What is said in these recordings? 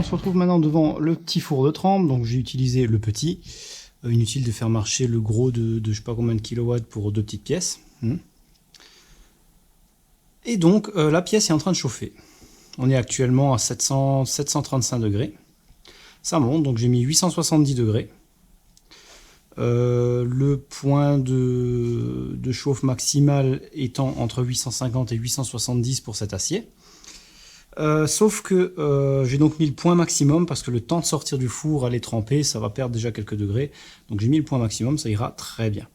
se retrouve maintenant devant le petit four de trempe. Donc j'ai utilisé le petit. Inutile de faire marcher le gros de je sais pas combien de kilowatts pour deux petites pièces. Et donc la pièce est en train de chauffer. On est actuellement à 735 degrés. Ça monte, donc j'ai mis 870 degrés. Le point de chauffe maximal étant entre 850 et 870 pour cet acier. Sauf que j'ai donc mis le point maximum parce que le temps de sortir du four, aller tremper, ça va perdre déjà quelques degrés. Donc j'ai mis le point maximum, ça ira très bien.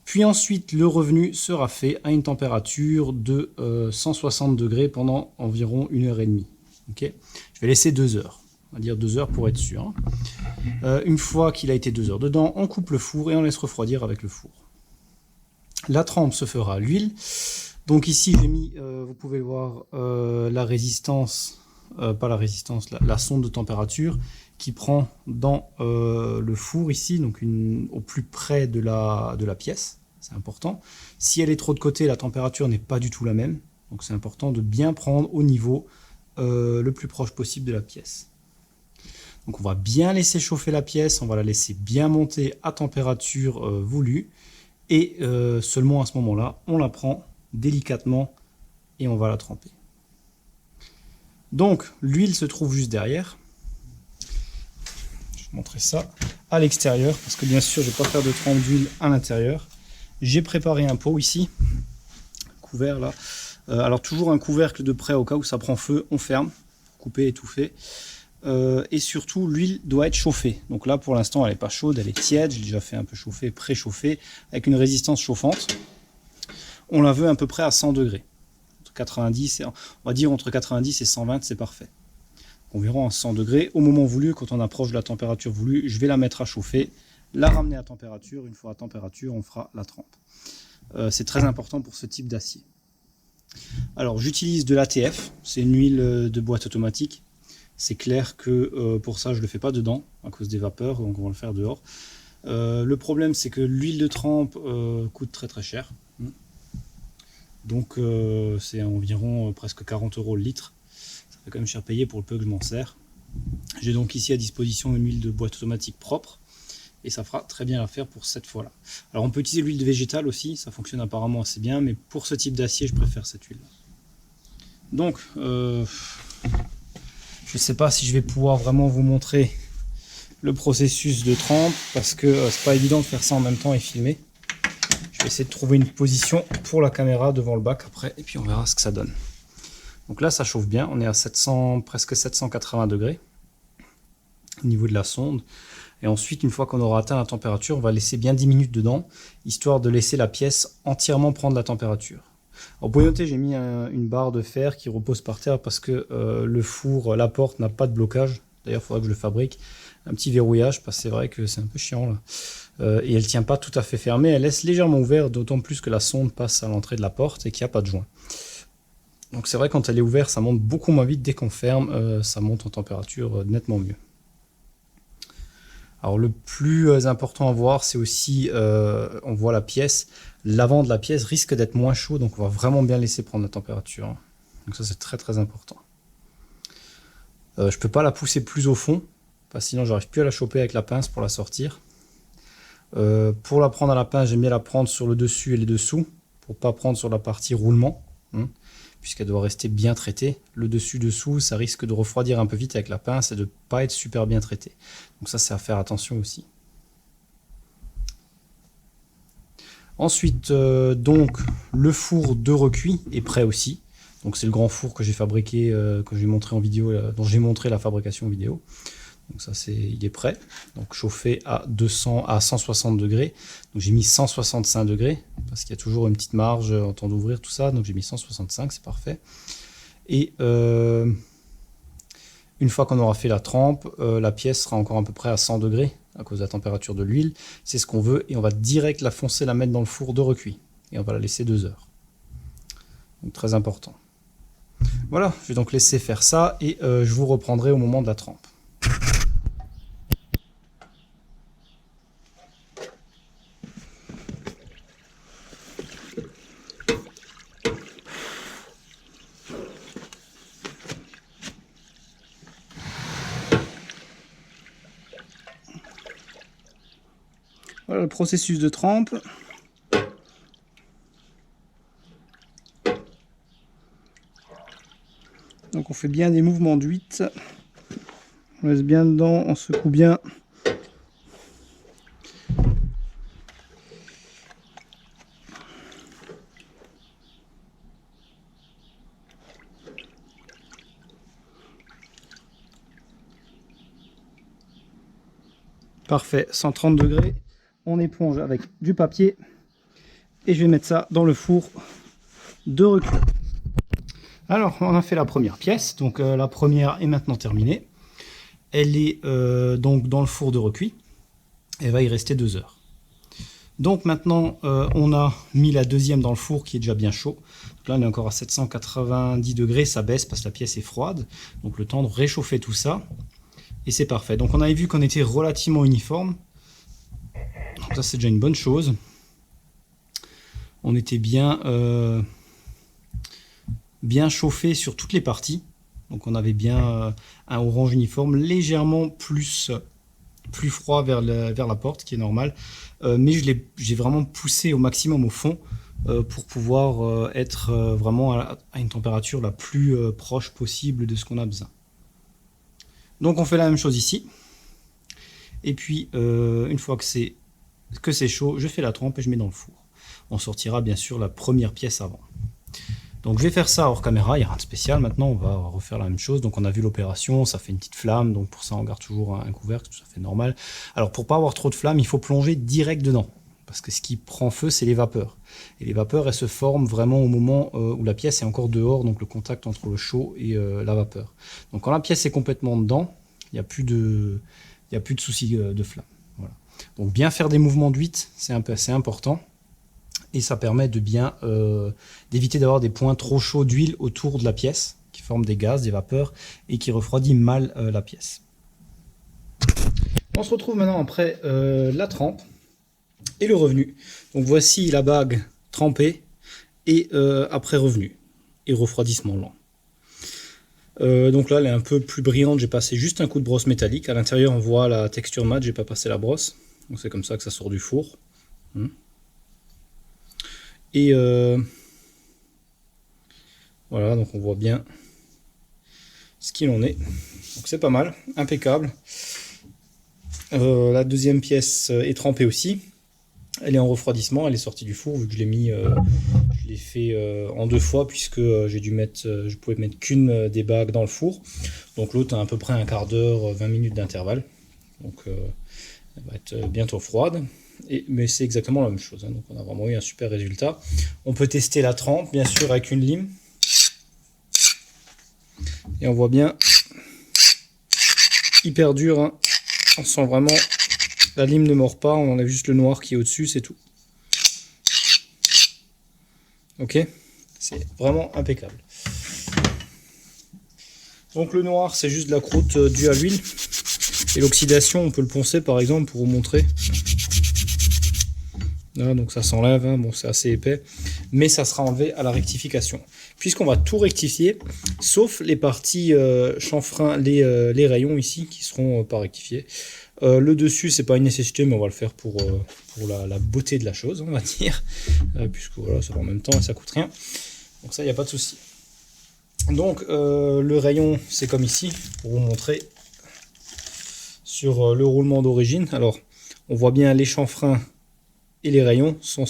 Puis ensuite, le revenu sera fait à une température de 160 degrés pendant environ 1h30. Okay, je vais laisser 2 heures. On va dire 2 heures pour être sûr. Une fois qu'il a été 2 heures dedans, on coupe le four et on laisse refroidir avec le four. La trempe se fera à l'huile. Donc ici j'ai mis, vous pouvez le voir, la résistance, pas la résistance, la sonde de température qui prend dans le four ici, donc au plus près de la pièce, c'est important. Si elle est trop de côté, la température n'est pas du tout la même, donc c'est important de bien prendre au niveau le plus proche possible de la pièce. Donc on va bien laisser chauffer la pièce, on va la laisser bien monter à température voulue, et seulement à ce moment-là, on la prend délicatement et on va la tremper. Donc l'huile se trouve juste derrière. Je vais montrer ça à l'extérieur parce que bien sûr je ne vais pas faire de trempe d'huile à l'intérieur. J'ai préparé un pot ici, couvert là. Alors toujours un couvercle de près au cas où ça prend feu, on ferme, couper, étouffer. Et surtout l'huile doit être chauffée. Donc là pour l'instant elle n'est pas chaude, elle est tiède. J'ai déjà fait un peu chauffer, préchauffer avec une résistance chauffante. On la veut à peu près à 100 degrés. Entre 90 et, on va dire entre 90 et 120, c'est parfait. Environ à 100 degrés. Au moment voulu, quand on approche de la température voulue, je vais la mettre à chauffer, la ramener à température. Une fois à température, on fera la trempe. C'est très important pour ce type d'acier. Alors j'utilise de l'ATF, c'est une huile de boîte automatique. C'est clair que pour ça, je ne le fais pas dedans, à cause des vapeurs, donc on va le faire dehors. Le problème, c'est que l'huile de trempe coûte très très cher. Donc c'est environ presque 40 € le litre. Ça fait quand même cher payé pour le peu que je m'en sers. J'ai donc ici à disposition une huile de boîte automatique propre. Et ça fera très bien l'affaire pour cette fois-là. Alors on peut utiliser l'huile végétale aussi, ça fonctionne apparemment assez bien. Mais pour ce type d'acier, je préfère cette huile. Donc je ne sais pas si je vais pouvoir vraiment vous montrer le processus de trempe. Parce que c'est pas évident de faire ça en même temps et filmer. Je vais essayer de trouver une position pour la caméra devant le bac après, et puis on verra ce que ça donne. Donc là, ça chauffe bien, on est à 700, presque 780 degrés au niveau de la sonde. Et ensuite, une fois qu'on aura atteint la température, on va laisser bien 10 minutes dedans, histoire de laisser la pièce entièrement prendre la température. Alors pour y noter, j'ai mis une barre de fer qui repose par terre parce que le four, la porte n'a pas de blocage. D'ailleurs, il faudra que je le fabrique. Un petit verrouillage, parce que c'est vrai que c'est un peu chiant là. Et elle ne tient pas tout à fait fermée, elle laisse légèrement ouvert, d'autant plus que la sonde passe à l'entrée de la porte et qu'il n'y a pas de joint. Donc c'est vrai quand elle est ouverte, ça monte beaucoup moins vite. Dès qu'on ferme, ça monte en température nettement mieux. Alors le plus important à voir, c'est aussi, on voit la pièce, l'avant de la pièce risque d'être moins chaud, donc on va vraiment bien laisser prendre la température. Donc ça c'est très très important. Je ne peux pas la pousser plus au fond, parce que sinon j'arrive plus à la choper avec la pince pour la sortir. Pour la prendre à la pince, j'aime bien la prendre sur le dessus et les dessous, pour pas prendre sur la partie roulement, puisqu'elle doit rester bien traitée. Le dessus-dessous, ça risque de refroidir un peu vite avec la pince et de pas être super bien traité. Donc ça, c'est à faire attention aussi. Ensuite, donc, le four de recuit est prêt aussi. Donc c'est le grand four que j'ai fabriqué, que j'ai montré en vidéo, dont j'ai montré la fabrication vidéo. Donc ça, il est prêt. Donc chauffé à 160 degrés. Donc j'ai mis 165 degrés parce qu'il y a toujours une petite marge en temps d'ouvrir tout ça. Donc j'ai mis 165, c'est parfait. Et une fois qu'on aura fait la trempe, la pièce sera encore à peu près à 100 degrés à cause de la température de l'huile. C'est ce qu'on veut et on va direct la foncer, la mettre dans le four de recuit. Et on va la laisser 2 heures. Donc très important. Voilà, je vais donc laisser faire ça et je vous reprendrai au moment de la trempe. Voilà le processus de trempe. Donc on fait bien des mouvements d'huile. On laisse bien dedans, on secoue bien. Parfait, 130 degrés. On éponge avec du papier. Et je vais mettre ça dans le four de recuit. Alors, on a fait la première pièce. Donc la première est maintenant terminée. Elle est donc dans le four de recuit. Elle va y rester 2 heures. Donc maintenant, on a mis la deuxième dans le four qui est déjà bien chaud. Donc là, on est encore à 790 degrés. Ça baisse parce que la pièce est froide. Donc le temps de réchauffer tout ça. Et c'est parfait. Donc on avait vu qu'on était relativement uniforme. Donc ça, c'est déjà une bonne chose. On était bien chauffé sur toutes les parties. Donc on avait bien un orange uniforme, légèrement plus froid vers la porte, qui est normal. Mais j'ai vraiment poussé au maximum au fond pour pouvoir être vraiment à une température la plus proche possible de ce qu'on a besoin. Donc on fait la même chose ici. Et puis une fois que c'est chaud, je fais la trempe et je mets dans le four. On sortira bien sûr la première pièce avant. Donc je vais faire ça hors caméra, il n'y a rien de spécial. Maintenant on va refaire la même chose. Donc on a vu l'opération, ça fait une petite flamme. Donc pour ça on garde toujours un couvercle, tout à fait normal. Alors pour pas avoir trop de flammes, il faut plonger direct dedans. Parce que ce qui prend feu, c'est les vapeurs. Et les vapeurs, elles se forment vraiment au moment où la pièce est encore dehors, donc le contact entre le chaud et la vapeur. Donc quand la pièce est complètement dedans, il n'y a plus de souci de flamme. Voilà. Donc bien faire des mouvements d'huile, c'est important. Et ça permet de bien d'éviter d'avoir des points trop chauds d'huile autour de la pièce, qui forment des gaz, des vapeurs, et qui refroidit mal la pièce. On se retrouve maintenant après la trempe et le revenu. Donc voici la bague trempée et après revenu et refroidissement lent. Donc là elle est un peu plus brillante, j'ai passé juste un coup de brosse métallique. À l'intérieur on voit la texture mat, j'ai pas passé la brosse. Donc c'est comme ça que ça sort du four. Et voilà, donc on voit bien ce qu'il en est. Donc c'est pas mal, impeccable. La deuxième pièce est trempée aussi. Elle est en refroidissement, elle est sortie du four vu que je l'ai fait en 2 fois puisque je pouvais mettre qu'une des bagues dans le four. Donc l'autre a à peu près un quart d'heure, 20 minutes d'intervalle. Donc elle va être bientôt froide. Mais c'est exactement la même chose. Donc on a vraiment eu un super résultat. On peut tester la trempe bien sûr avec une lime. Et on voit bien hyper dur. Hein. On sent vraiment la lime ne mord pas, on enlève juste le noir qui est au-dessus, c'est tout. Ok, c'est vraiment impeccable. Donc le noir, c'est juste de la croûte due à l'huile. Et l'oxydation, on peut le poncer par exemple pour vous montrer. Là, donc ça s'enlève, hein. Bon c'est assez épais, mais ça sera enlevé à la rectification. Puisqu'on va tout rectifier, sauf les parties chanfrein, les rayons ici qui seront pas rectifiés. Le dessus, c'est pas une nécessité, mais on va le faire pour la beauté de la chose, on va dire. Puisque voilà, ça va en même temps et ça coûte rien. Donc ça, il n'y a pas de souci. Donc le rayon, c'est comme ici, pour vous montrer sur le roulement d'origine. Alors, on voit bien les chanfreins et les rayons sont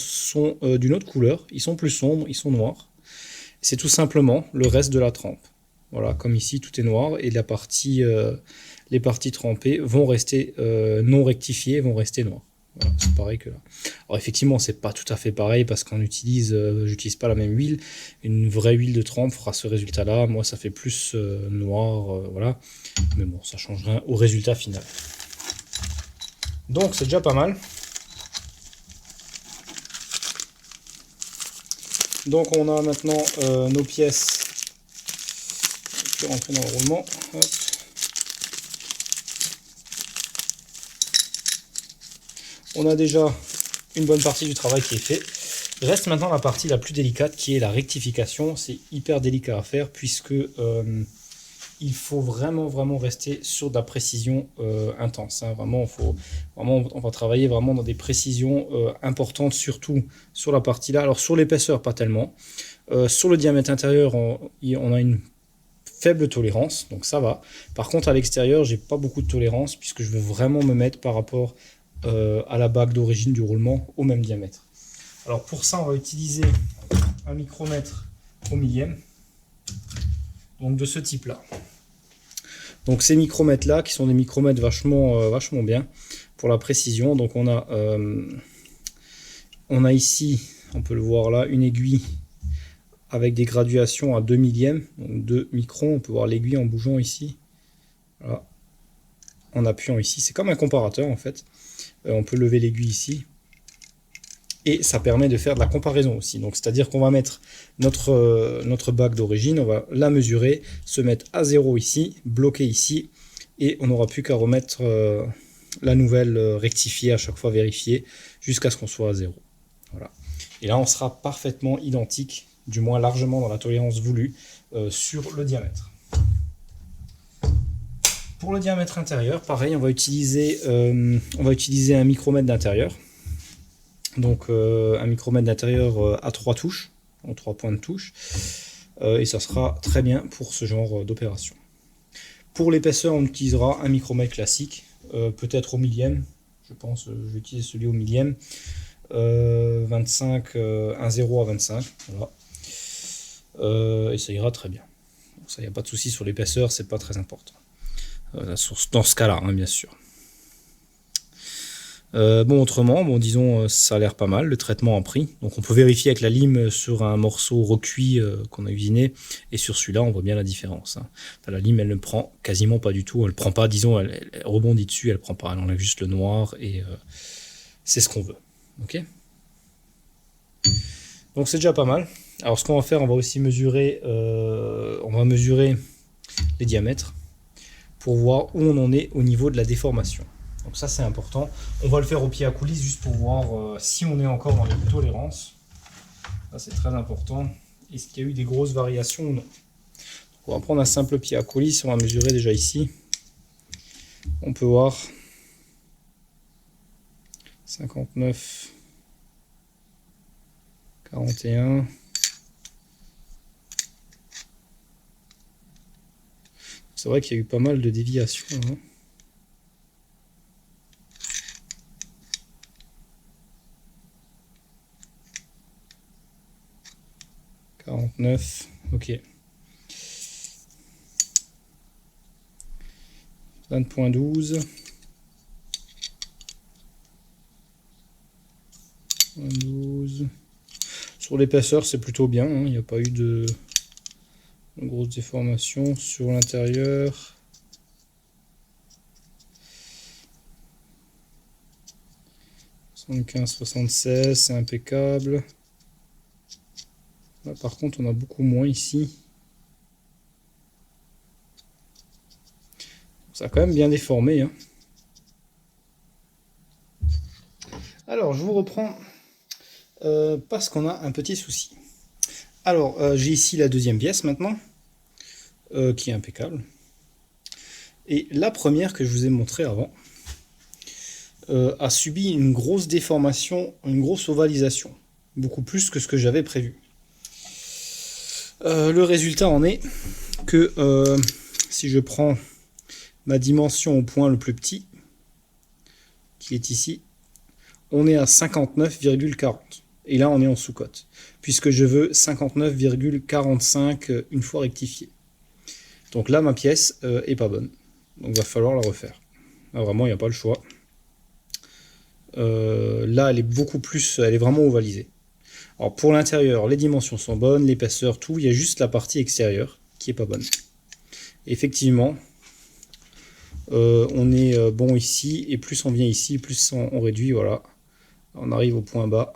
d'une autre couleur. Ils sont plus sombres, ils sont noirs. C'est tout simplement le reste de la trempe. Voilà, comme ici, tout est noir et les parties trempées vont rester non rectifiées, vont rester noires. Voilà, c'est pareil que là. Alors effectivement, c'est pas tout à fait pareil parce qu'on j'utilise pas la même huile. Une vraie huile de trempe fera ce résultat-là. Moi, ça fait plus noir, voilà. Mais bon, ça change rien au résultat final. Donc, c'est déjà pas mal. Donc, on a maintenant nos pièces. Je vais rentrer dans le roulement. Hop. On a déjà une bonne partie du travail qui est fait. Reste maintenant la partie la plus délicate qui est la rectification. C'est hyper délicat à faire puisque il faut vraiment rester sur de la précision intense. Hein. Vraiment, on va travailler vraiment dans des précisions importantes, surtout sur la partie là. Alors sur l'épaisseur, pas tellement. Sur le diamètre intérieur, on a une faible tolérance, donc ça va. Par contre, à l'extérieur, j'ai pas beaucoup de tolérance puisque je veux vraiment me mettre par rapport à la bague d'origine du roulement au même diamètre. Alors pour ça, on va utiliser un micromètre au millième, donc de ce type là. Donc ces micromètres là qui sont des micromètres vachement bien pour la précision. Donc on a ici, on peut le voir là, une aiguille avec des graduations à 2 millièmes, donc 2 microns. On peut voir l'aiguille en bougeant ici, voilà, en appuyant ici. C'est comme un comparateur en fait. On peut lever l'aiguille ici. Et ça permet de faire de la comparaison aussi. Donc c'est-à-dire qu'on va mettre notre bague d'origine, on va la mesurer, se mettre à 0 ici, bloquer ici, et on n'aura plus qu'à remettre la nouvelle rectifiée, à chaque fois vérifiée, jusqu'à ce qu'on soit à 0. Voilà. Et là on sera parfaitement identique, du moins largement dans la tolérance voulue, sur le diamètre. Pour le diamètre intérieur, pareil, on va utiliser un micromètre d'intérieur. Donc un micromètre d'intérieur à 3 touches, en 3 points de touche, et ça sera très bien pour ce genre d'opération. Pour l'épaisseur, on utilisera un micromètre classique, peut-être au millième, je pense, je vais utiliser celui au millième, 25, 1,0 à 25, voilà. Et ça ira très bien. Ça, il n'y a pas de souci sur l'épaisseur, c'est pas très important. Dans ce cas-là, hein, bien sûr. Bon, autrement, disons, ça a l'air pas mal, le traitement en prix. Donc on peut vérifier avec la lime sur un morceau recuit qu'on a usiné, et sur celui-là, on voit bien la différence. Hein. La lime, elle ne prend quasiment pas du tout, elle prend pas, disons, elle rebondit dessus, elle prend pas, elle enlève juste le noir, et c'est ce qu'on veut. Ok. Donc c'est déjà pas mal. Alors ce qu'on va faire, on va aussi mesurer, les diamètres, pour voir où on en est au niveau de la déformation. Donc ça c'est important. On va le faire au pied à coulisse juste pour voir si on est encore dans les tolérances. Ça c'est très important. Est-ce qu'il y a eu des grosses variations ou non? Donc, on va prendre un simple pied à coulisse. On va mesurer déjà ici. On peut voir 59, 41. C'est vrai qu'il y a eu pas mal de déviations. Hein. Ok. 20.12. 12. Sur l'épaisseur, c'est plutôt bien. Hein. Il n'y a pas eu de grosses déformations. Sur l'intérieur, « 76, c'est impeccable. Là, par contre, on a beaucoup moins ici. Ça a quand même bien déformé. Hein. Alors, je vous reprends parce qu'on a un petit souci. Alors, j'ai ici la deuxième pièce maintenant, qui est impeccable. Et la première que je vous ai montrée avant a subi une grosse déformation, une grosse ovalisation. Beaucoup plus que ce que j'avais prévu. Le résultat en est que si je prends ma dimension au point le plus petit, qui est ici, on est à 59,40. Et là, on est en sous-cote, puisque je veux 59,45 une fois rectifié. Donc là, ma pièce est pas bonne. Donc il va falloir la refaire. Là, vraiment, il n'y a pas le choix. Là, elle est vraiment ovalisée. Alors pour l'intérieur, les dimensions sont bonnes, l'épaisseur, tout. Il y a juste la partie extérieure qui est pas bonne. Effectivement, on est bon ici, et plus on vient ici, plus on réduit, voilà. On arrive au point bas.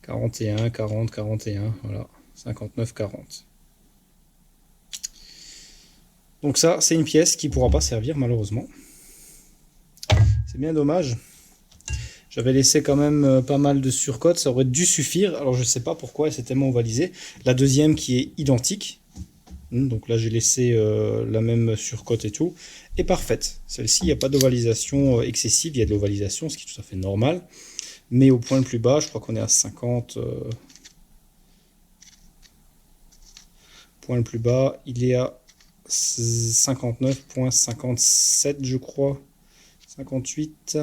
41, 40, 41, voilà. 59, 40. Donc ça, c'est une pièce qui ne pourra pas servir, malheureusement. C'est bien dommage. J'avais laissé quand même pas mal de surcote, ça aurait dû suffire. Alors je ne sais pas pourquoi elle s'est tellement ovalisée. La deuxième qui est identique, Donc là j'ai laissé la même surcote et tout, est parfaite. Celle-ci, il n'y a pas d'ovalisation excessive, il y a de l'ovalisation, ce qui est tout à fait normal. Mais au point le plus bas, je crois qu'on est à 50. Point le plus bas, il est à 59,57 je crois. 58.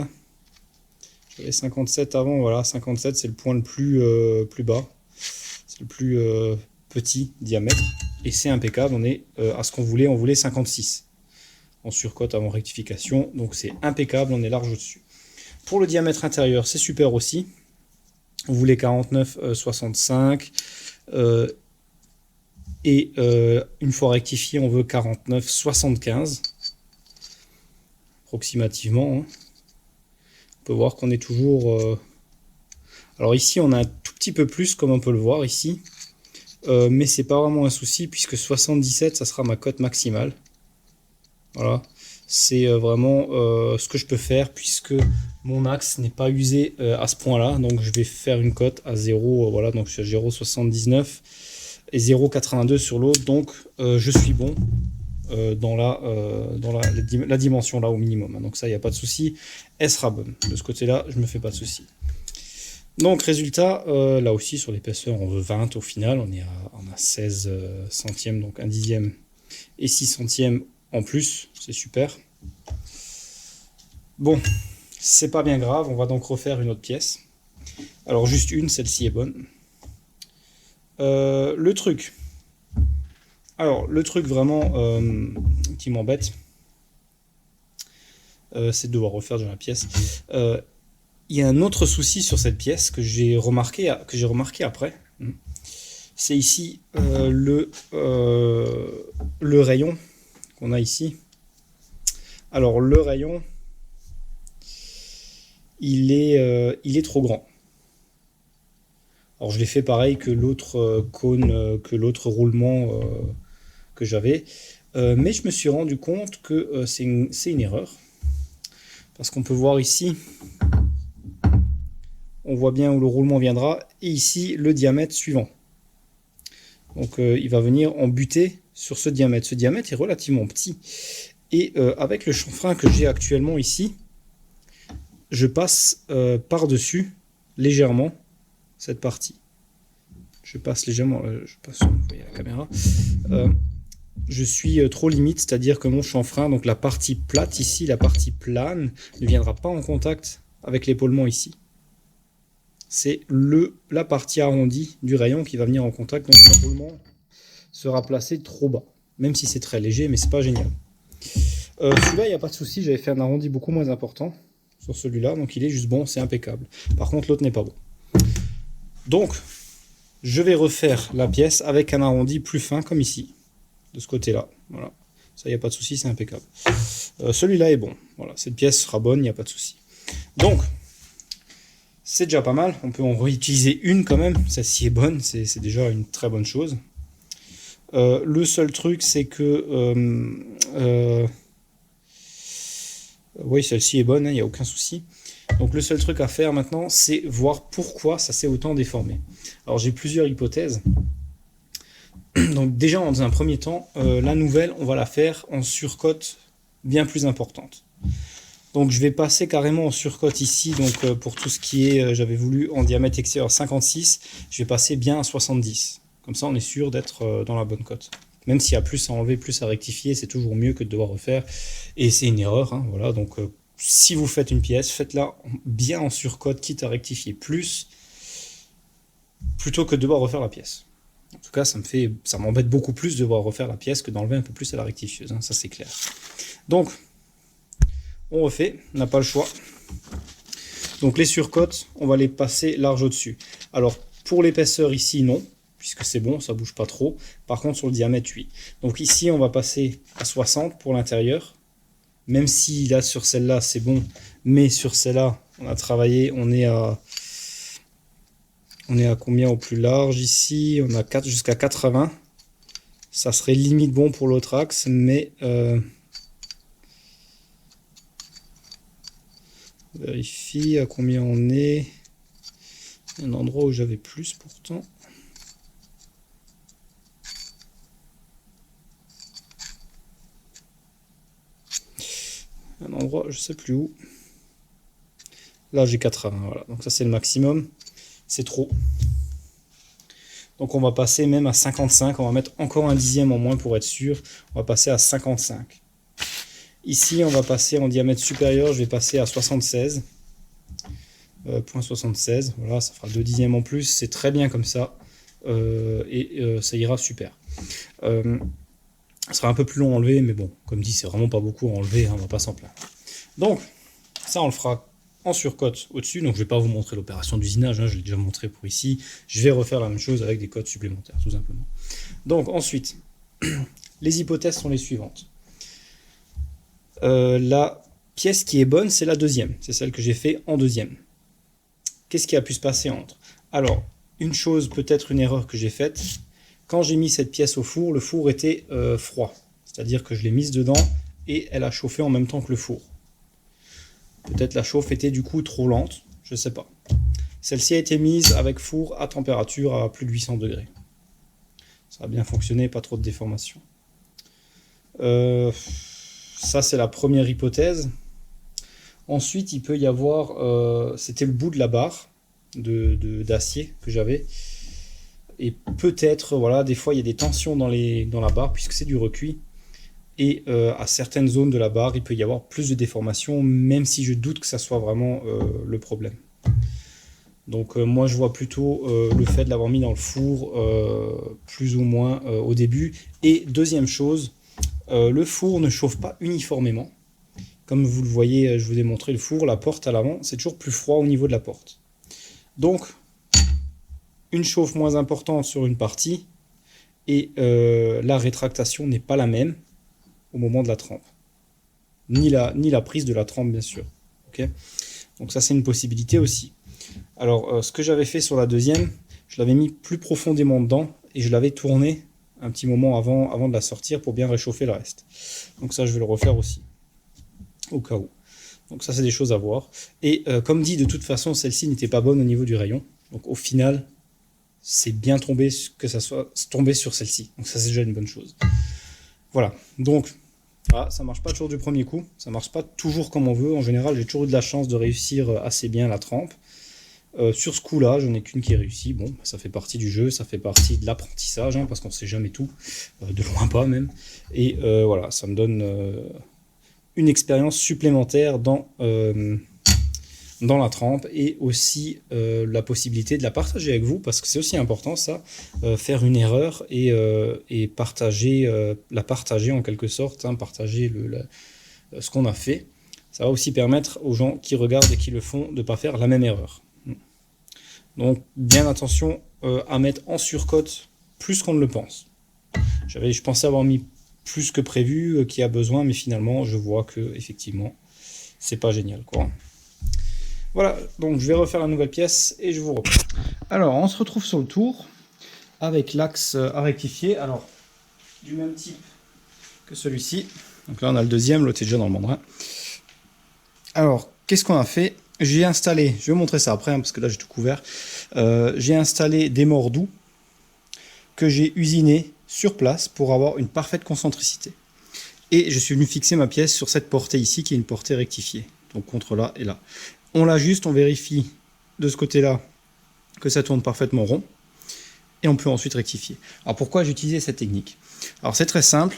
J'avais 57 avant, voilà, 57 c'est le point le plus bas. C'est le plus petit diamètre. Et c'est impeccable, on est à ce qu'on voulait, on voulait 56. En surcote avant rectification, donc c'est impeccable, on est large au-dessus. Pour le diamètre intérieur, c'est super aussi. On voulait 49,65. Et une fois rectifié, on veut 49,75. Approximativement. Hein. On peut voir qu'on est toujours... Alors ici, on a un tout petit peu plus, comme on peut le voir ici. Mais c'est pas vraiment un souci, puisque 77, ça sera ma cote maximale. Voilà. C'est vraiment ce que je peux faire, puisque mon axe n'est pas usé à ce point-là. Donc je vais faire une cote à 0. Voilà, donc je suis à 0,79 et 0,82 sur l'autre. Donc je suis bon. Dans la dimension là au minimum. Donc ça, il n'y a pas de souci. Elle sera bonne. De ce côté-là, je me fais pas de souci. Donc résultat, là aussi sur l'épaisseur, on veut 20 au final. On a 16 centièmes, donc 1 dixième et 6 centièmes en plus. C'est super. Bon, c'est pas bien grave. On va donc refaire une autre pièce. Alors juste une, celle-ci est bonne. Le truc... Alors, le truc vraiment qui m'embête, c'est de devoir refaire de la pièce. Il y a un autre souci sur cette pièce que j'ai remarqué après. C'est ici le rayon qu'on a ici. Alors, le rayon, il est trop grand. Alors, je l'ai fait pareil que l'autre cône, que l'autre roulement... que j'avais, mais je me suis rendu compte que c'est une erreur, parce qu'on peut voir ici, on voit bien où le roulement viendra, et ici le diamètre suivant. Donc il va venir en buter sur ce diamètre. Ce diamètre est relativement petit, et avec le chanfrein que j'ai actuellement ici, je passe par-dessus légèrement cette partie. Je passe légèrement, je passe, vous voyez la caméra. Je suis trop limite, c'est-à-dire que mon chanfrein, donc la partie plate ici, la partie plane, ne viendra pas en contact avec l'épaulement ici. C'est la partie arrondie du rayon qui va venir en contact, donc l'épaulement sera placé trop bas, même si c'est très léger, mais c'est pas génial. Celui-là, il n'y a pas de souci, j'avais fait un arrondi beaucoup moins important sur celui-là, donc il est juste bon, c'est impeccable. Par contre, l'autre n'est pas bon. Donc, je vais refaire la pièce avec un arrondi plus fin, comme ici. De ce côté-là, voilà. Ça, il n'y a pas de souci, c'est impeccable. Celui-là est bon. Voilà, cette pièce sera bonne, il n'y a pas de souci. Donc, c'est déjà pas mal. On peut en réutiliser une quand même. Celle-ci est bonne, c'est déjà une très bonne chose. Le seul truc, c'est que... oui, celle-ci est bonne, il n'y a aucun souci. Donc le seul truc à faire maintenant, c'est voir pourquoi ça s'est autant déformé. Alors j'ai plusieurs hypothèses. Donc déjà, dans un premier temps, la nouvelle, on va la faire en surcote bien plus importante. Donc je vais passer carrément en surcote ici, donc pour tout ce qui est, j'avais voulu en diamètre extérieur 56, je vais passer bien à 70. Comme ça, on est sûr d'être dans la bonne cote. Même s'il y a plus à enlever, plus à rectifier, c'est toujours mieux que de devoir refaire. Et c'est une erreur, hein, voilà. Donc si vous faites une pièce, faites-la bien en surcote, quitte à rectifier plus, plutôt que de devoir refaire la pièce. En tout cas, ça m'embête beaucoup plus de devoir refaire la pièce que d'enlever un peu plus à la rectifieuse, hein, ça c'est clair. Donc, on refait, on n'a pas le choix. Donc les surcotes, on va les passer large au-dessus. Alors, pour l'épaisseur ici, non, puisque c'est bon, ça bouge pas trop. Par contre, sur le diamètre, oui. Donc ici, on va passer à 60 pour l'intérieur. Même si là, sur celle-là, c'est bon, mais sur celle-là, on a travaillé, on est à combien au plus large ici? On a jusqu'à 80. Ça serait limite bon pour l'autre axe, mais vérifie à combien on est. Il y a un endroit où j'avais plus pourtant. un endroit, je sais plus où. Là, j'ai 80, voilà. Donc ça, c'est le maximum. C'est trop. Donc on va passer même à 55. On va mettre encore un dixième en moins pour être sûr. On va passer à 55. Ici, on va passer en diamètre supérieur. Je vais passer à 76. 0,76. Voilà, ça fera 2 dixièmes en plus. C'est très bien comme ça. Ça ira super. Ça sera un peu plus long à enlever, mais bon, comme dit, c'est vraiment pas beaucoup à enlever, hein, on va pas s'en plaindre. Donc, ça, on le fera en surcote au-dessus. Donc, je vais pas vous montrer l'opération d'usinage, hein, je l'ai déjà montré pour ici. Je vais refaire la même chose avec des cotes supplémentaires, tout simplement. Donc, ensuite, les hypothèses sont les suivantes. La pièce qui est bonne, c'est la deuxième. C'est celle que j'ai fait en deuxième. Qu'est-ce qui a pu se passer entre? Alors, une chose, peut-être une erreur que j'ai faite. Quand j'ai mis cette pièce au four, le four était froid. C'est-à-dire que je l'ai mise dedans et elle a chauffé en même temps que le four. Peut-être la chauffe était du coup trop lente, je ne sais pas. Celle-ci a été mise avec four à température à plus de 800 degrés. Ça a bien fonctionné, pas trop de déformation. Ça, c'est la première hypothèse. Ensuite, il peut y avoir... c'était le bout de la barre d'acier que j'avais. Et peut-être, voilà, des fois, il y a des tensions dans la barre, puisque c'est du recuit. Et à certaines zones de la barre, il peut y avoir plus de déformation, même si je doute que ça soit vraiment le problème. Donc moi, je vois plutôt le fait de l'avoir mis dans le four, plus ou moins au début. Et deuxième chose, le four ne chauffe pas uniformément. Comme vous le voyez, je vous ai montré le four, la porte à l'avant, c'est toujours plus froid au niveau de la porte. Donc, une chauffe moins importante sur une partie, et la rétractation n'est pas la même au moment de la trempe. Ni la prise de la trempe, bien sûr. Okay, donc ça, c'est une possibilité aussi. Alors, ce que j'avais fait sur la deuxième, je l'avais mis plus profondément dedans, et je l'avais tourné un petit moment avant de la sortir pour bien réchauffer le reste. Donc ça, je vais le refaire aussi, au cas où. Donc ça, c'est des choses à voir. Et comme dit, de toute façon, celle-ci n'était pas bonne au niveau du rayon. Donc au final, c'est bien tombé que ça soit tombé sur celle-ci. Donc ça, c'est déjà une bonne chose. Voilà. Donc, voilà, ça marche pas toujours du premier coup. Ça marche pas toujours comme on veut. En général, j'ai toujours eu de la chance de réussir assez bien la trempe. Sur ce coup-là, je n'ai qu'une qui est réussie. Bon, ça fait partie du jeu, ça fait partie de l'apprentissage, hein, parce qu'on ne sait jamais tout, de loin pas même. Et voilà, ça me donne une expérience supplémentaire dans la trempe, et aussi la possibilité de la partager avec vous, parce que c'est aussi important ça, faire une erreur et la partager en quelque sorte, hein, partager ce qu'on a fait. Ça va aussi permettre aux gens qui regardent et qui le font de ne pas faire la même erreur. Donc bien attention à mettre en surcote plus qu'on ne le pense. Je pensais avoir mis plus que prévu, qu'il y a besoin, mais finalement je vois que effectivement c'est pas génial, quoi. Voilà, donc je vais refaire la nouvelle pièce et je vous reprends. Alors on se retrouve sur le tour avec l'axe à rectifier, alors du même type que celui-ci. Donc là on a le deuxième, l'autre est déjà dans le mandrin. Alors qu'est-ce qu'on a fait? J'ai installé, je vais vous montrer ça après, hein, parce que là j'ai tout couvert. J'ai installé des mordous que j'ai usinés sur place pour avoir une parfaite concentricité. Et je suis venu fixer ma pièce sur cette portée ici, qui est une portée rectifiée. Donc contre là et là. On l'ajuste, on vérifie de ce côté-là que ça tourne parfaitement rond. Et on peut ensuite rectifier. Alors pourquoi j'ai utilisé cette technique? Alors c'est très simple.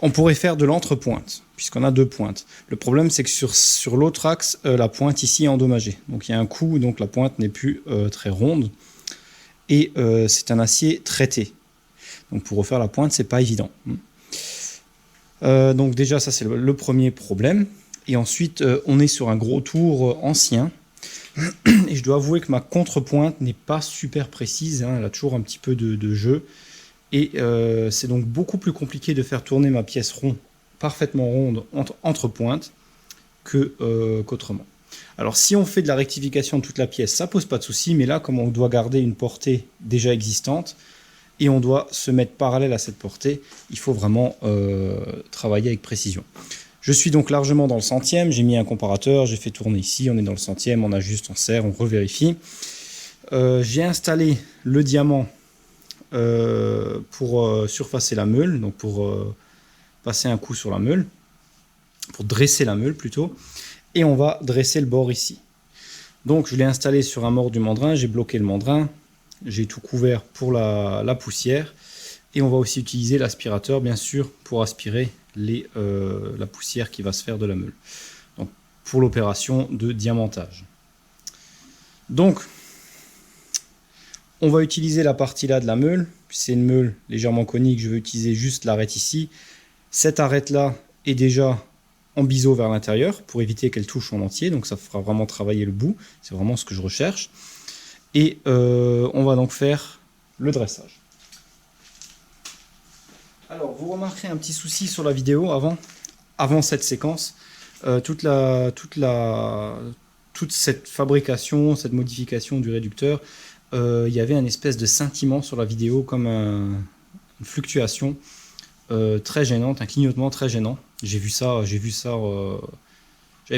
On pourrait faire de l'entrepointe, puisqu'on a deux pointes. Le problème, c'est que sur l'autre axe, la pointe ici est endommagée. Donc il y a un coup, donc la pointe n'est plus très ronde. Et c'est un acier traité. Donc pour refaire la pointe, c'est pas évident. Donc déjà, ça c'est le premier problème. Et ensuite, on est sur un gros tour ancien. Et je dois avouer que ma contrepointe n'est pas super précise, hein. Elle a toujours un petit peu de jeu. Et c'est donc beaucoup plus compliqué de faire tourner ma pièce parfaitement ronde entre pointes qu'autrement. Alors si on fait de la rectification de toute la pièce, ça pose pas de souci, mais là, comme on doit garder une portée déjà existante, et on doit se mettre parallèle à cette portée, il faut vraiment travailler avec précision. Je suis donc largement dans le centième, j'ai mis un comparateur, j'ai fait tourner ici, on est dans le centième, on ajuste, on serre, on revérifie. J'ai installé le diamant pour surfacer la meule, donc pour passer un coup sur la meule. pour dresser la meule plutôt. Et on va dresser le bord ici. Donc je l'ai installé sur un mort du mandrin, j'ai bloqué le mandrin, j'ai tout couvert pour la poussière. Et on va aussi utiliser l'aspirateur, bien sûr, pour aspirer la poussière qui va se faire de la meule. Donc, pour l'opération de diamantage. Donc, on va utiliser la partie là de la meule. C'est une meule légèrement conique, je vais utiliser juste l'arête ici. Cette arête-là est déjà en biseau vers l'intérieur pour éviter qu'elle touche en entier. Donc, ça fera vraiment travailler le bout. C'est vraiment ce que je recherche. Et on va donc faire le dressage. Alors, vous remarquerez un petit souci sur la vidéo avant cette séquence. Toute cette fabrication, cette modification du réducteur, il y avait un espèce de scintillement sur la vidéo, comme une fluctuation très gênante, un clignotement très gênant. J'avais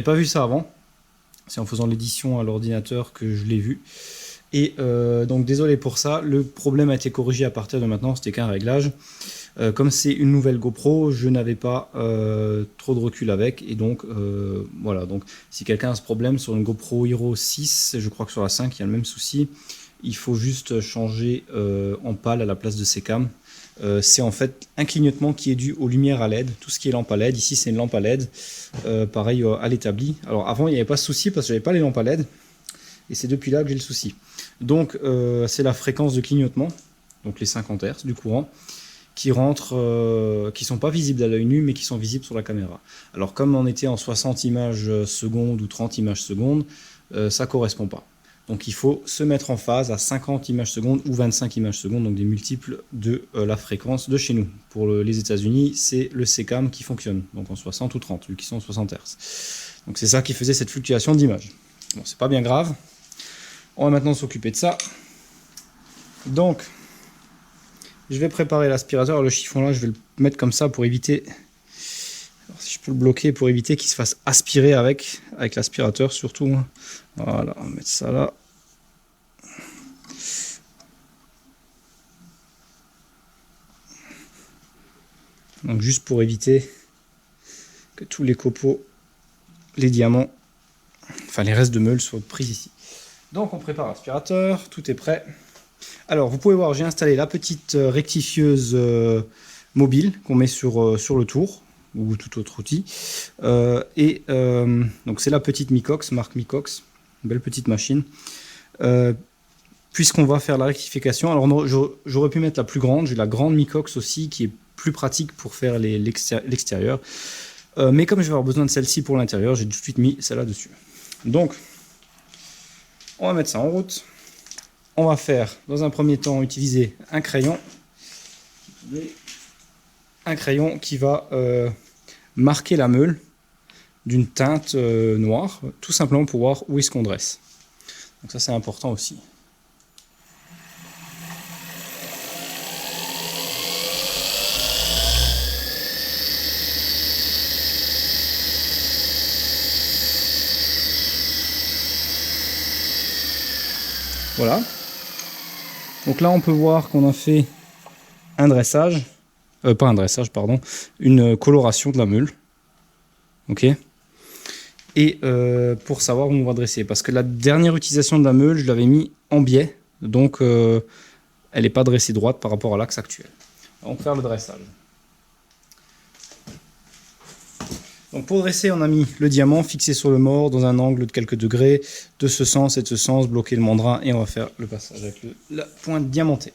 pas vu ça avant. C'est en faisant l'édition à l'ordinateur que je l'ai vu. Et donc désolé pour ça, le problème a été corrigé à partir de maintenant, c'était qu'un réglage. Comme c'est une nouvelle GoPro, je n'avais pas trop de recul avec, et donc voilà, donc si quelqu'un a ce problème sur une GoPro Hero 6, je crois que sur la 5 il y a le même souci, il faut juste changer en pâle à la place de ces cams. C'est en fait un clignotement qui est dû aux lumières à LED, tout ce qui est lampe à LED, ici c'est une lampe à LED, pareil à l'établi. Alors avant il n'y avait pas ce souci parce que j'avais pas les lampes à LED, et c'est depuis là que j'ai le souci. Donc c'est la fréquence de clignotement, donc les 50 Hz du courant, qui rentrent, qui sont pas visibles à l'œil nu, mais qui sont visibles sur la caméra. Alors comme on était en 60 images secondes ou 30 images secondes, ça correspond pas. Donc il faut se mettre en phase à 50 images secondes ou 25 images secondes, donc des multiples de la fréquence de chez nous. Pour les États-Unis, c'est le CCAM qui fonctionne, donc en 60 ou 30, vu qu'ils sont en 60 Hz. Donc c'est ça qui faisait cette fluctuation d'image. Bon, c'est pas bien grave. On va maintenant s'occuper de ça. Donc, je vais préparer l'aspirateur. Le chiffon là, je vais le mettre comme ça pour éviter, alors, si je peux le bloquer, pour éviter qu'il se fasse aspirer avec l'aspirateur surtout. Voilà, on va mettre ça là. Donc juste pour éviter que tous les copeaux, les diamants, enfin les restes de meule soient pris ici. Donc on prépare l'aspirateur, tout est prêt. Alors vous pouvez voir, j'ai installé la petite rectifieuse mobile qu'on met sur le tour, ou tout autre outil. Donc c'est la petite Micox, marque Micox, une belle petite machine. Puisqu'on va faire la rectification, alors j'aurais pu mettre la plus grande, j'ai la grande Micox aussi qui est plus pratique pour faire l'extérieur. Mais comme je vais avoir besoin de celle-ci pour l'intérieur, j'ai tout de suite mis celle-là dessus. Donc, on va mettre ça en route. On va faire, dans un premier temps, utiliser un crayon. Un crayon qui va marquer la meule d'une teinte noire, tout simplement pour voir où est-ce qu'on dresse. Donc ça, c'est important aussi. Voilà. Donc là, on peut voir qu'on a fait un dressage, pas un dressage, pardon, une coloration de la meule. Ok. Et pour savoir où on va dresser, parce que la dernière utilisation de la meule, je l'avais mis en biais, donc elle n'est pas dressée droite par rapport à l'axe actuel. On va faire le dressage. Donc pour dresser, on a mis le diamant fixé sur le mort dans un angle de quelques degrés, de ce sens et de ce sens, bloquer le mandrin, et on va faire le passage avec la pointe diamantée.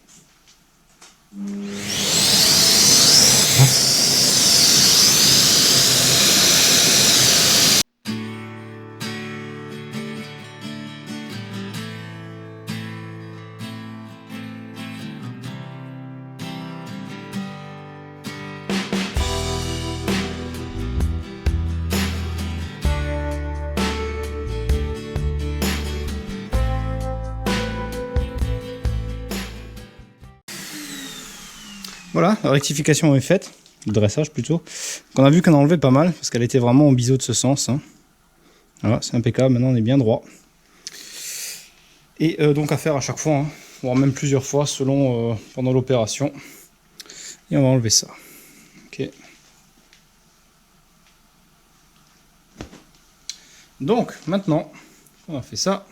Voilà, la rectification est faite, le dressage plutôt. Donc on a vu qu'on a enlevé pas mal, parce qu'elle était vraiment en biseau de ce sens. Hein. Voilà, c'est impeccable, maintenant on est bien droit. Et donc à faire à chaque fois, hein, voire même plusieurs fois selon pendant l'opération. Et on va enlever ça. Ok. Donc maintenant, on a fait ça.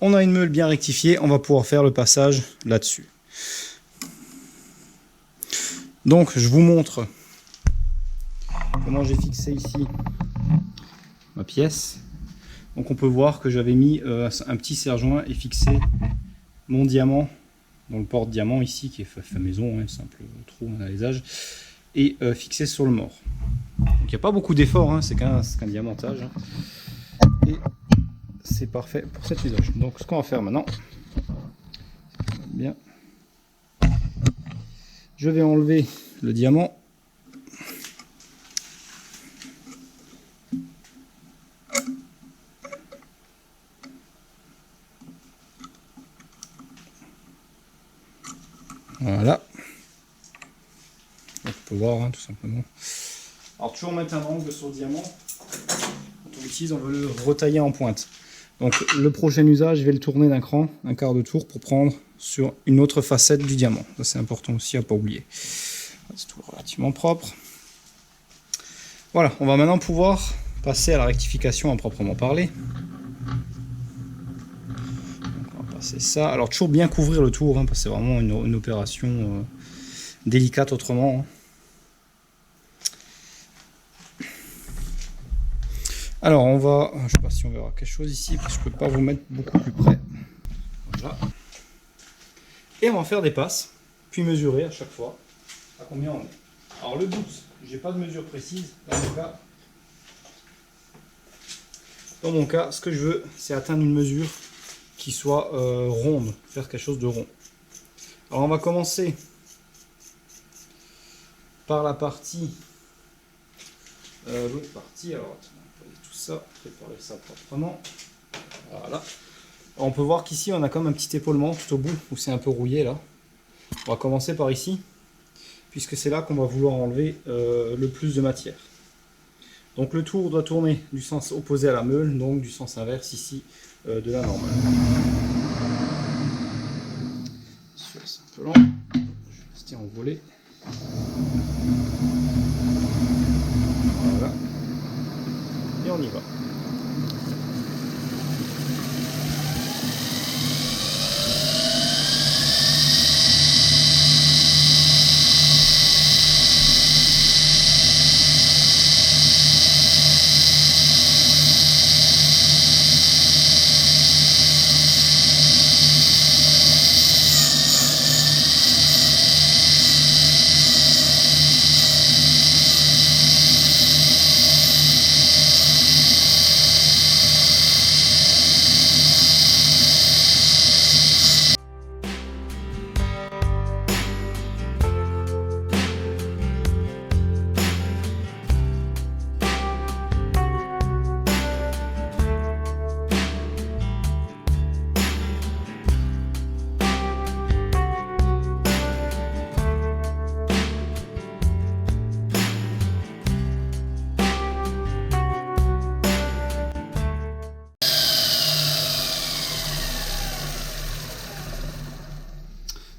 On a une meule bien rectifiée, on va pouvoir faire le passage là-dessus. Donc je vous montre comment j'ai fixé ici ma pièce. Donc on peut voir que j'avais mis un petit serre-joint et fixé mon diamant dans le porte-diamant ici, qui est fait maison, un simple trou à l'alésage, et fixé sur le mort. Donc il n'y a pas beaucoup d'efforts, hein, c'est qu'un diamantage. Hein. Et c'est parfait pour cet usage. Donc ce qu'on va faire maintenant, bien, je vais enlever le diamant. Voilà. Donc, on peut voir hein, tout simplement. Alors toujours mettre un angle sur le diamant. Quand on l'utilise, on veut le retailler en pointe. Donc le prochain usage, je vais le tourner d'un cran, un quart de tour pour prendre sur une autre facette du diamant. Ça c'est important aussi à ne pas oublier. C'est tout relativement propre. Voilà, on va maintenant pouvoir passer à la rectification à proprement parler. Donc, on va passer ça. Alors toujours bien couvrir le tour, hein, parce que c'est vraiment une opération délicate autrement. Hein. Alors on va, je ne sais pas si on verra quelque chose ici, parce que je ne peux pas vous mettre beaucoup plus près. Voilà. Et on va faire des passes, puis mesurer à chaque fois à combien on est. Alors le bout, j'ai pas de mesure précise. Dans mon cas, ce que je veux, c'est atteindre une mesure qui soit ronde, faire quelque chose de rond. Alors on va commencer par la partie, l'autre partie. Alors tout ça, préparer ça proprement. Voilà. Alors, on peut voir qu'ici on a comme un petit épaulement tout au bout où c'est un peu rouillé là. On va commencer par ici, puisque c'est là qu'on va vouloir enlever le plus de matière. Donc le tour doit tourner du sens opposé à la meule, donc du sens inverse ici de la normale. C'est un peu lent, je vais rester envolé. Voilà. Et on y va.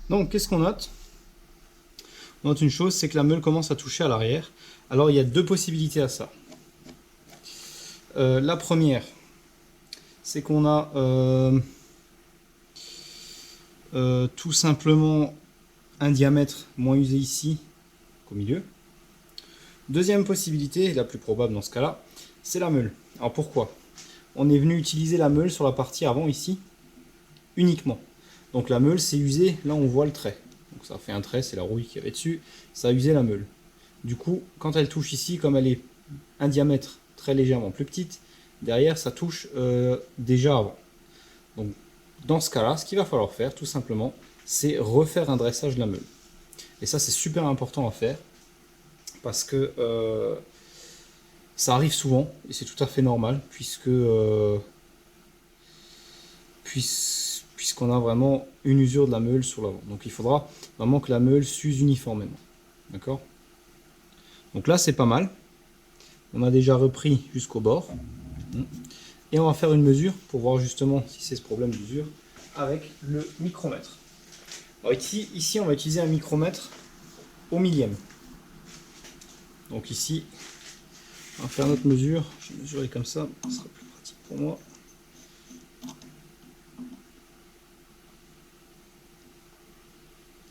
Donc qu'est-ce qu'on note? On note une chose, c'est que la meule commence à toucher à l'arrière. Alors il y a deux possibilités à ça. La première, c'est qu'on a tout simplement un diamètre moins usé ici qu'au milieu. Deuxième possibilité, la plus probable dans ce cas-là, c'est la meule. Alors pourquoi? On est venu utiliser la meule sur la partie avant ici, uniquement. Donc la meule c'est usé, là on voit le trait. Donc ça fait un trait, c'est la rouille qu'il y avait dessus, ça a usé la meule. Du coup, quand elle touche ici, comme elle est un diamètre très légèrement plus petite, derrière ça touche déjà avant. Donc dans ce cas-là, ce qu'il va falloir faire tout simplement, c'est refaire un dressage de la meule. Et ça c'est super important à faire, parce que ça arrive souvent, et c'est tout à fait normal, puisqu'on a vraiment une usure de la meule sur l'avant. Donc il faudra vraiment que la meule s'use uniformément. D'accord? Donc là c'est pas mal. On a déjà repris jusqu'au bord. Et on va faire une mesure pour voir justement si c'est ce problème d'usure avec le micromètre. Alors ici on va utiliser un micromètre au millième. Donc ici On va faire notre mesure. Je vais mesurer comme ça, ce sera plus pratique pour moi.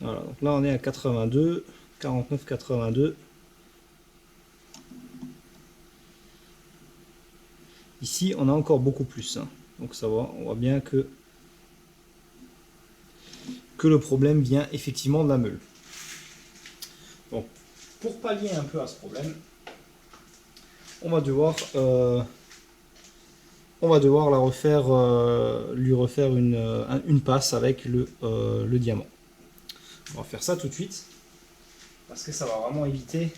Voilà, donc là on est à 82, 49, 82. Ici on a encore beaucoup plus, hein. Donc ça va, on voit bien que le problème vient effectivement de la meule. Donc pour pallier un peu à ce problème, on va devoir la refaire, lui refaire une passe avec le diamant. On va faire ça tout de suite parce que ça va vraiment éviter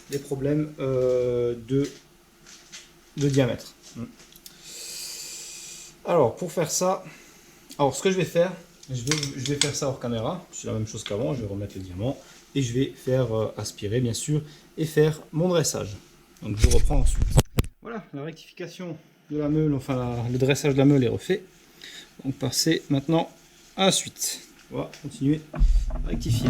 les problèmes de diamètre. Alors pour faire ça, ce que je vais faire, je vais faire ça hors caméra. C'est la même chose qu'avant. Je vais remettre le diamant et je vais faire aspirer bien sûr et faire mon dressage. Donc je vous reprends ensuite. Voilà, la rectification de la meule, enfin le dressage de la meule est refait. Donc passer maintenant à la suite. On va continuer à rectifier.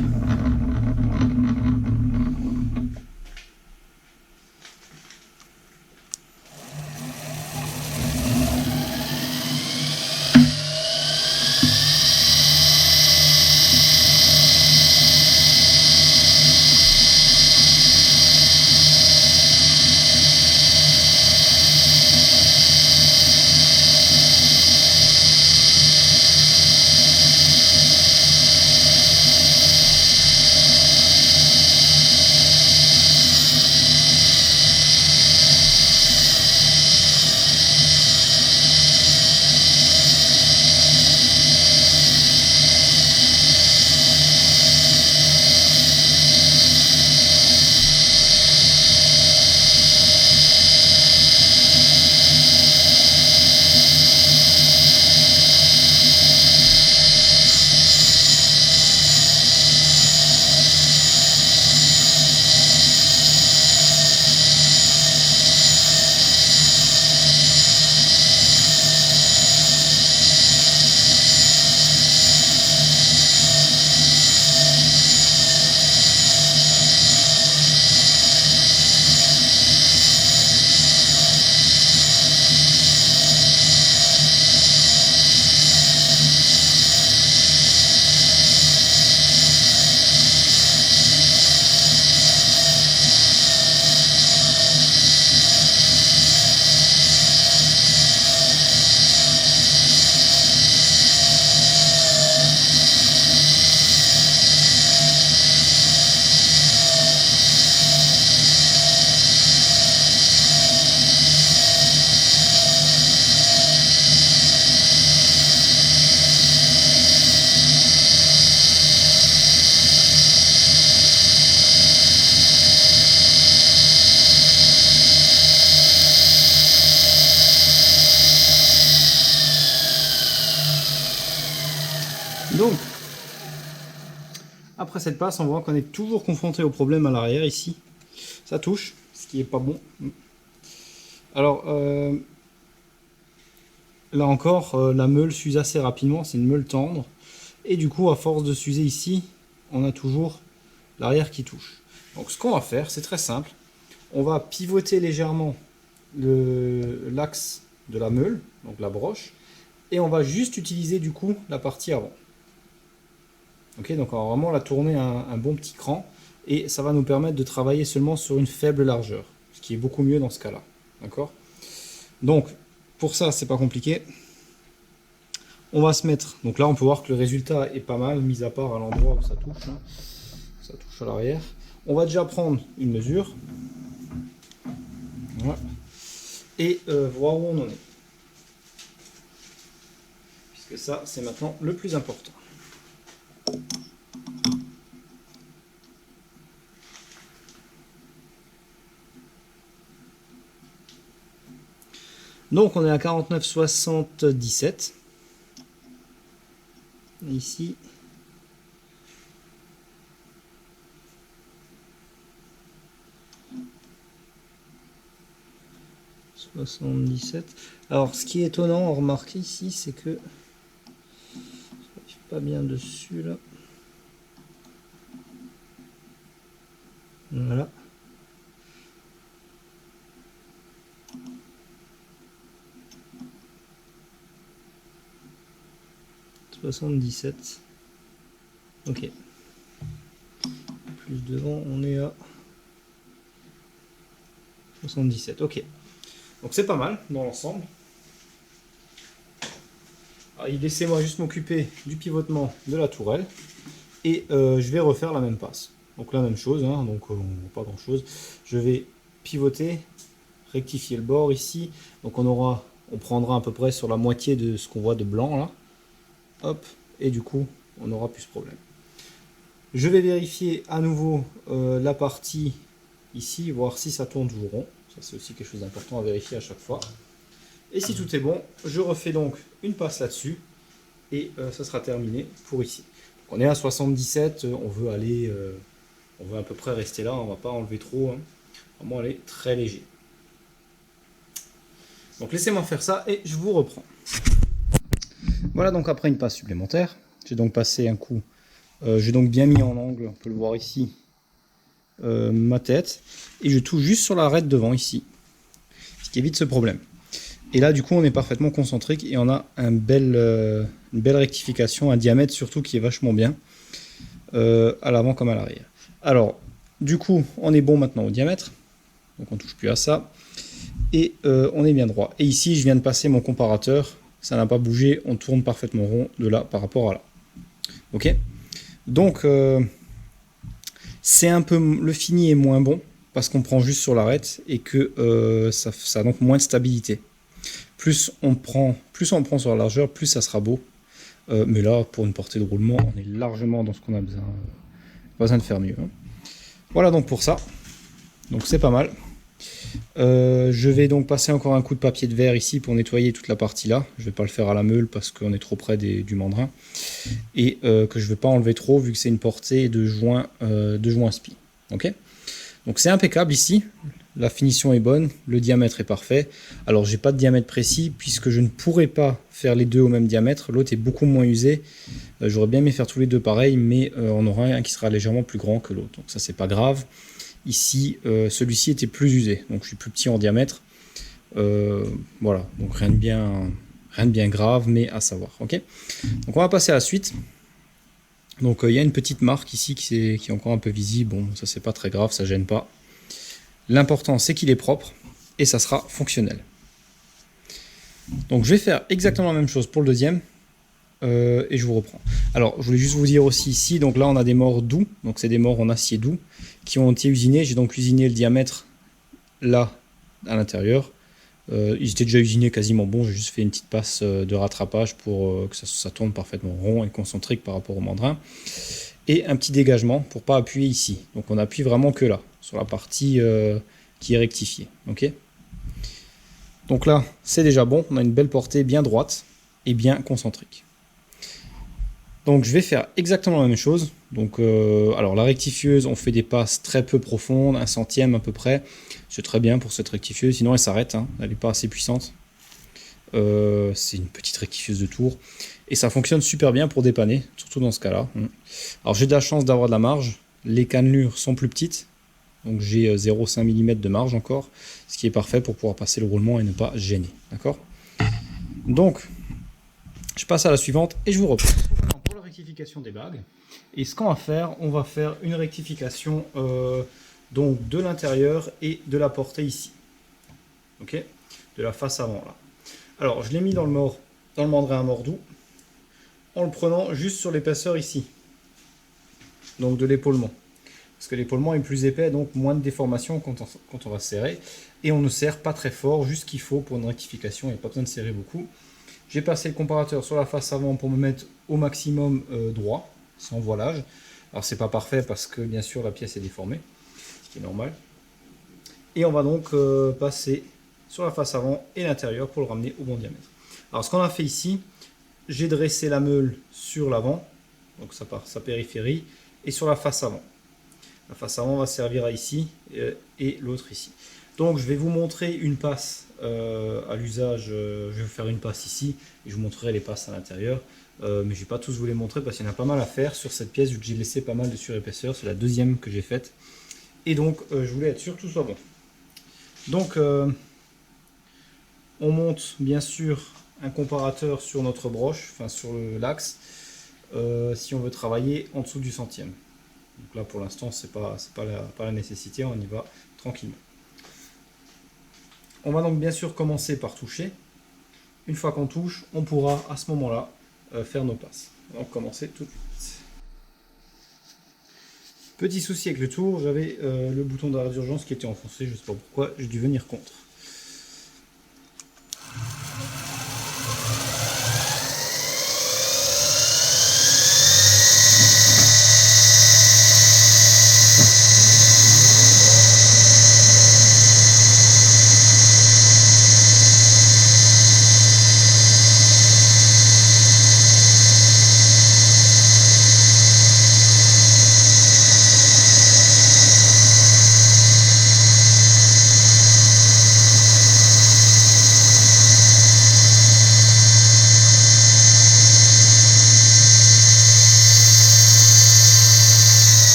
Donc, après cette passe, on voit qu'on est toujours confronté au problème à l'arrière ici. Ça touche, ce qui est pas bon. Alors, là encore, la meule s'use assez rapidement, c'est une meule tendre. Et du coup, à force de s'user ici, on a toujours l'arrière qui touche. Donc ce qu'on va faire, c'est très simple. On va pivoter légèrement l'axe de la meule, donc la broche, et on va juste utiliser du coup la partie avant. Ok, donc on va vraiment la tourner un bon petit cran, et ça va nous permettre de travailler seulement sur une faible largeur, ce qui est beaucoup mieux dans ce cas-là. D'accord ? Donc, pour ça, c'est pas compliqué. On va se mettre, donc là on peut voir que le résultat est pas mal, mis à part à l'endroit où ça touche, hein. Ça touche à l'arrière. On va déjà prendre une mesure, voilà, et voir où on en est. Puisque ça, c'est maintenant le plus important. Donc on est à 49,77. Ici. « 77. Alors ce qui est étonnant à remarquer ici, c'est que je n'arrive pas bien dessus là. Voilà. 77. Ok. Plus devant, on est à 77. Ok. Donc c'est pas mal dans l'ensemble. Laissez-moi juste m'occuper du pivotement de la tourelle. Et je vais refaire la même passe. Donc la même chose, hein, donc on ne voit pas grand chose. Je vais pivoter, rectifier le bord ici. Donc on prendra à peu près sur la moitié de ce qu'on voit de blanc là. Hop, et du coup on n'aura plus ce problème. Je vais vérifier à nouveau la partie ici, voir si ça tourne toujours rond. Ça c'est aussi quelque chose d'important à vérifier à chaque fois. Et si tout est bon, je refais donc une passe là-dessus. Et ça sera terminé pour ici. On est à 77, on veut aller, on veut à peu près rester là, on ne va pas enlever trop, hein. Vraiment aller très léger. Donc laissez-moi faire ça et je vous reprends. Voilà donc après une passe supplémentaire, j'ai donc passé un coup, j'ai donc bien mis en angle, on peut le voir ici, ma tête, et je touche juste sur l'arête devant ici, ce qui évite ce problème. Et là du coup on est parfaitement concentrique et on a une belle rectification, un diamètre surtout qui est vachement bien, à l'avant comme à l'arrière. Alors du coup on est bon maintenant au diamètre, donc on touche plus à ça, et on est bien droit. Et ici je viens de passer mon comparateur, ça n'a pas bougé, on tourne parfaitement rond de là par rapport à là. Ok, donc c'est un peu, le fini est moins bon parce qu'on prend juste sur l'arête et que ça a donc moins de stabilité. Plus on prend sur la largeur, plus ça sera beau. Mais là, pour une portée de roulement, on est largement dans ce qu'on a besoin. Pas besoin de faire mieux, hein. Voilà donc pour ça. Donc c'est pas mal. Je vais donc passer encore un coup de papier de verre ici pour nettoyer toute la partie là. Je vais pas le faire à la meule parce qu'on est trop près du mandrin. Et que je vais pas enlever trop vu que c'est une portée de joint spi. Ok. Donc c'est impeccable ici. La finition est bonne, le diamètre est parfait. Alors j'ai pas de diamètre précis puisque je ne pourrais pas faire les deux au même diamètre. L'autre est beaucoup moins usé. J'aurais bien aimé faire tous les deux pareils, mais on aura un qui sera légèrement plus grand que l'autre. Donc ça c'est pas grave. Ici, celui-ci était plus usé, donc je suis plus petit en diamètre. Voilà, donc rien de bien grave, mais à savoir. Ok. Donc on va passer à la suite. Donc il y a une petite marque ici qui est encore un peu visible. Bon, ça c'est pas très grave, ça gêne pas. L'important c'est qu'il est propre et ça sera fonctionnel. Donc je vais faire exactement la même chose pour le deuxième et je vous reprends. Alors je voulais juste vous dire aussi ici, donc là on a des morts doux, donc c'est des morts en acier doux qui ont été usinés. J'ai donc usiné le diamètre là à l'intérieur. Ils étaient déjà usinés quasiment bons, j'ai juste fait une petite passe de rattrapage pour que ça tourne parfaitement rond et concentrique par rapport au mandrin. Et un petit dégagement pour pas appuyer ici. Donc on appuie vraiment que là, sur la partie qui est rectifiée. Ok. Donc là, c'est déjà bon, on a une belle portée bien droite et bien concentrique. Donc je vais faire exactement la même chose. Donc alors la rectifieuse, on fait des passes très peu profondes, 1/100 à peu près. C'est très bien pour cette rectifieuse, sinon elle s'arrête, hein, elle n'est pas assez puissante. C'est une petite rectifieuse de tour. Et ça fonctionne super bien pour dépanner, surtout dans ce cas-là. Alors j'ai de la chance d'avoir de la marge. Les cannelures sont plus petites. Donc j'ai 0,5 mm de marge encore. Ce qui est parfait pour pouvoir passer le roulement et ne pas gêner. D'accord ? Donc, je passe à la suivante et je vous reprends. Pour la rectification des bagues. Et ce qu'on va faire, on va faire une rectification donc de l'intérieur et de la portée ici. Ok ? De la face avant là. Alors je l'ai mis dans le mandrin à mort doux, en le prenant juste sur l'épaisseur ici, donc de l'épaulement, parce que l'épaulement est plus épais, donc moins de déformation quand on va serrer, et on ne serre pas très fort, juste ce qu'il faut pour une rectification, il n'y a pas besoin de serrer beaucoup. J'ai passé le comparateur sur la face avant pour me mettre au maximum droit, sans voilage. Alors c'est pas parfait parce que bien sûr la pièce est déformée, ce qui est normal, et on va donc passer sur la face avant et l'intérieur pour le ramener au bon diamètre. Alors ce qu'on a fait ici, j'ai dressé la meule sur l'avant, donc sa périphérie, et sur la face avant. La face avant va servir à ici et l'autre ici. Donc je vais vous montrer une passe à l'usage, je vais faire une passe ici, et je vous montrerai les passes à l'intérieur, mais je ne vais pas tous vous les montrer parce qu'il y en a pas mal à faire sur cette pièce, vu que j'ai laissé pas mal de surépaisseur, c'est la deuxième que j'ai faite, et donc je voulais être sûr que tout soit bon. Donc on monte bien sûr un comparateur sur notre broche, enfin sur l'axe, si on veut travailler en dessous du centième. Donc là pour l'instant c'est pas la nécessité, on y va tranquillement. On va donc bien sûr commencer par toucher. Une fois qu'on touche, on pourra à ce moment-là faire nos passes. Donc commencer tout de suite. Petit souci avec le tour, j'avais le bouton d'arrêt d'urgence qui était enfoncé, je ne sais pas pourquoi, j'ai dû venir contre.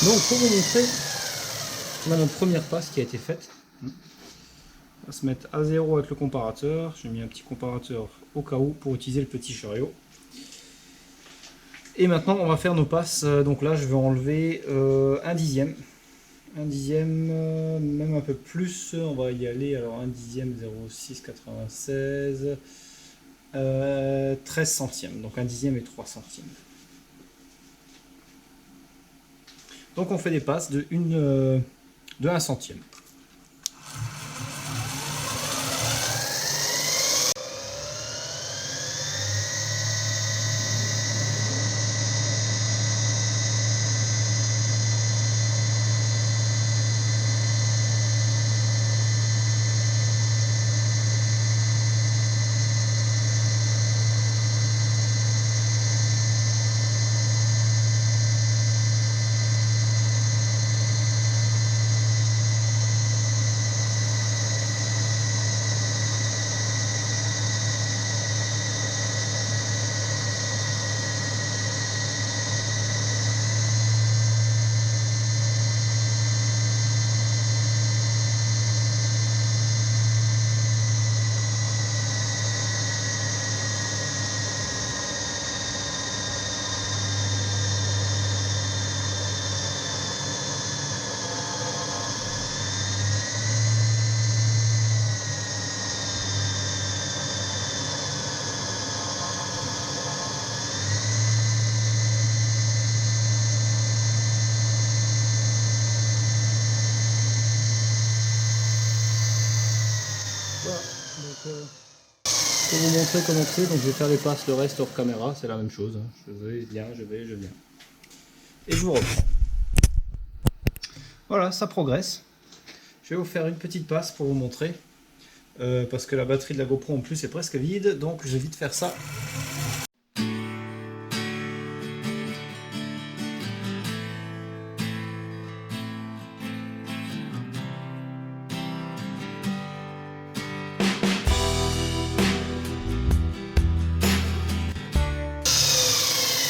Donc pour vous montrer, on a notre première passe qui a été faite. On va se mettre à 0 avec le comparateur. J'ai mis un petit comparateur au cas où pour utiliser le petit chariot. Et maintenant on va faire nos passes. Donc là je vais enlever un dixième. Un dixième, même un peu plus. On va y aller. Alors un dixième, 0,696. 13 centièmes. Donc un dixième et 3 centièmes. Donc on fait des passes de 1 centième. Voilà, donc pour vous montrer comment c'est, donc je vais faire les passes, le reste hors caméra, c'est la même chose. Hein. Je viens. Et je vous reprends. Voilà, ça progresse. Je vais vous faire une petite passe pour vous montrer. Parce que la batterie de la GoPro en plus est presque vide, donc je vais vite faire ça.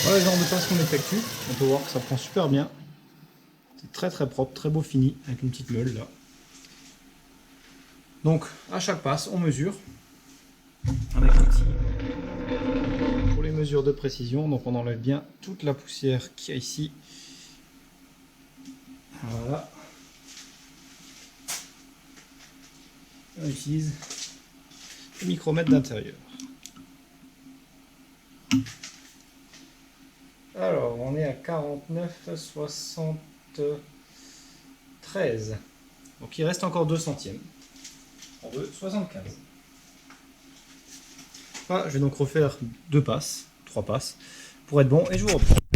Voilà le genre de passe qu'on effectue. On peut voir que ça prend super bien. C'est très très propre, très beau fini, avec une petite meule là. Donc à chaque passe, on mesure avec l'outil pour les mesures de précision. Donc on enlève bien toute la poussière qu'il y a ici. Voilà. On utilise le micromètre d'intérieur. Alors, on est à 49,73. Donc il reste encore 2 centièmes. On veut 75. Voilà, je vais donc refaire 2 passes, 3 passes, pour être bon, et je vous reprends.